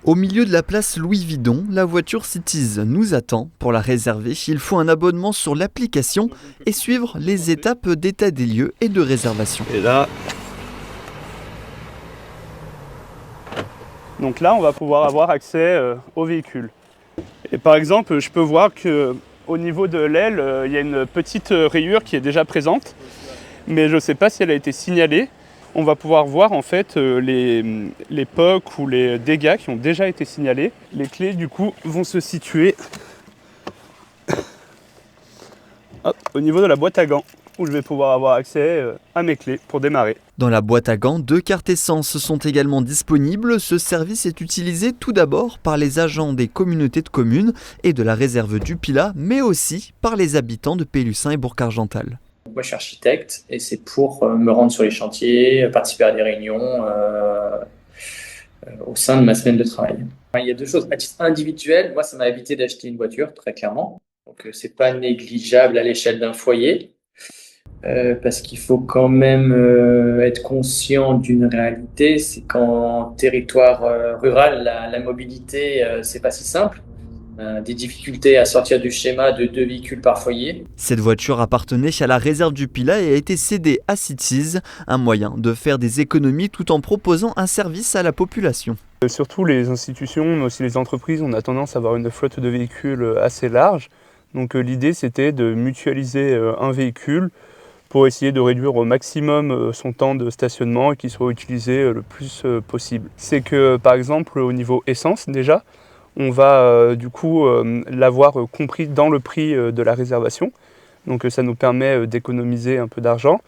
Au milieu de la place Louis Vidon, la voiture Cities nous attend. Pour la réserver, il faut un abonnement sur l'application et suivre les étapes d'état des lieux et de réservation. Et là, donc là, on va pouvoir avoir accès au véhicule. Et par exemple, je peux voir qu'au niveau de l'aile, il y a une petite rayure qui est déjà présente, mais je ne sais pas si elle a été signalée. On va pouvoir voir en fait les POC ou les dégâts qui ont déjà été signalés. Les clés du coup vont se situer au niveau de la boîte à gants où je vais pouvoir avoir accès à mes clés pour démarrer. Dans la boîte à gants, 2 cartes essence sont également disponibles. Ce service est utilisé tout d'abord par les agents des communautés de communes et de la réserve du Pilat, mais aussi par les habitants de Pélussin et Bourg-Argental. Moi, je suis architecte et c'est pour me rendre sur les chantiers, participer à des réunions au sein de ma semaine de travail. Il y a deux choses. À titre individuel, moi, ça m'a évité d'acheter une voiture, très clairement. Donc, c'est pas négligeable à l'échelle d'un foyer parce qu'il faut quand même être conscient d'une réalité. C'est qu'en territoire rural, la mobilité, c'est pas si simple. Des difficultés à sortir du schéma de 2 véhicules par foyer. Cette voiture appartenait à la réserve du Pilat et a été cédée à Cities, un moyen de faire des économies tout en proposant un service à la population. Surtout les institutions, mais aussi les entreprises, on a tendance à avoir une flotte de véhicules assez large. Donc l'idée c'était de mutualiser un véhicule pour essayer de réduire au maximum son temps de stationnement et qu'il soit utilisé le plus possible. C'est que par exemple au niveau essence déjà, on va du coup l'avoir compris dans le prix de la réservation. Donc ça nous permet d'économiser un peu d'argent.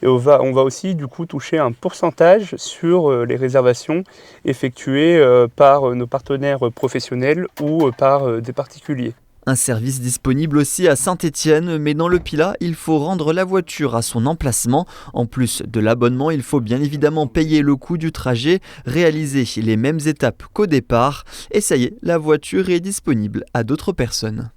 Et on va aussi du coup toucher un pourcentage sur les réservations effectuées par nos partenaires professionnels ou par des particuliers. Un service disponible aussi à Saint-Étienne, mais dans le Pilat, il faut rendre la voiture à son emplacement. En plus de l'abonnement, il faut bien évidemment payer le coût du trajet, réaliser les mêmes étapes qu'au départ. Et ça y est, la voiture est disponible à d'autres personnes.